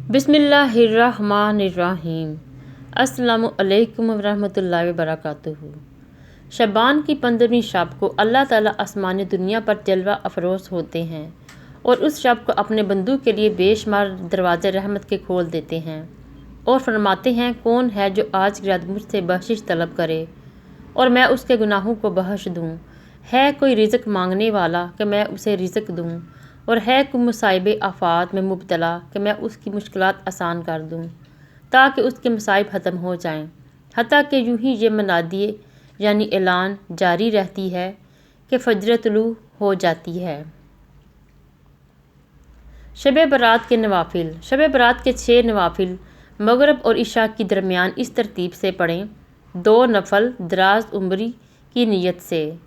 बिस्मिल्लाहिर्रहमानिर्रहीम। अस्सलामु अलैकुम वरहमतुल्लाहि वबरकातुहू। शबान की 15वीं शब को अल्लाह ताला आसमानी दुनिया पर जलवा अफरोज़ होते हैं और उस शब को अपने बंदों के लिए बेशुमार दरवाज़े रहमत के खोल देते हैं और फरमाते हैं, कौन है जो आज के रात मुझसे बख्शिश तलब करे और मैं उसके गुनाहों को बख्श दूँ। है कोई रिज़्क मांगने वाला कि मैं उसे रिज़्क दूँ, और है कोई मुसाइब आफ़ात में मुब्तला कि मैं उसकी मुश्किलात आसान कर दूँ ताकि उसके मसाइब ख़त्म हो जाएं। हत्ता कि यूं ही ये मनादी यानी ऐलान जारी रहती है कि फजर तुलू हो जाती है। शब बरात के नवाफिल। शब बरात के 6 नवाफिल मगरिब और इशा के दरमियान इस तरतीब से पढ़ें: 2 नफल दराज उम्री की नीयत से,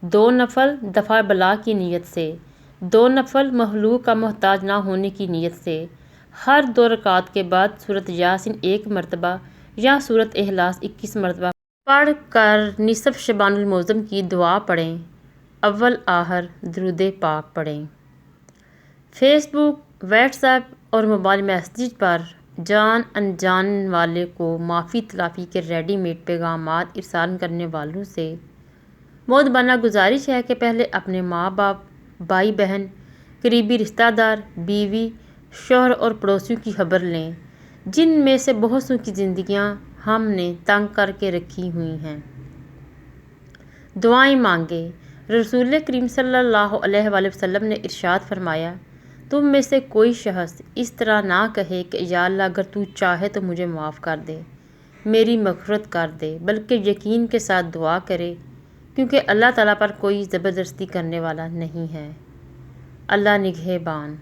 2 नफल दफ़ा बला की नीयत से, 2 नफल महलूक का मोहताज ना होने की नीयत से। हर 2 रकात के बाद सूरत यासीन 1 मरतबा या सूरत इखलास 21 मरतबा पढ़ कर निसफ शबानुल मोज़म की दुआ पढ़ें। अव्वल आहर दुरूद पाक पढ़ें। फेसबुक, व्हाट्सएप और मोबाइल मैसेज पर जान अनजान वाले को माफ़ी तलाफ़ी के रेडीमेड पैगामात इरसाल करने वालों से मोदबाना गुजारिश है कि पहले अपने माँ बाप, भाई बहन, करीबी रिश्तेदार, बीवी, शौहर और पड़ोसियों की खबर लें, जिन में से बहुत सी की ज़िंदगियाँ हमने तंग करके रखी हुई हैं। दुआएं मांगे। रसूल करीम सल्लल्लाहु अलैहि वसल्लम ने इरशाद फरमाया, तुम में से कोई शख्स इस तरह ना कहे कि या अल्लाह अगर तू चाहे तो मुझे माफ़ कर दे, मेरी मग़फ़िरत कर दे, बल्कि यकीन के साथ दुआ करे, क्योंकि अल्लाह ताला पर कोई ज़बरदस्ती करने वाला नहीं है। अल्लाह निगहबान।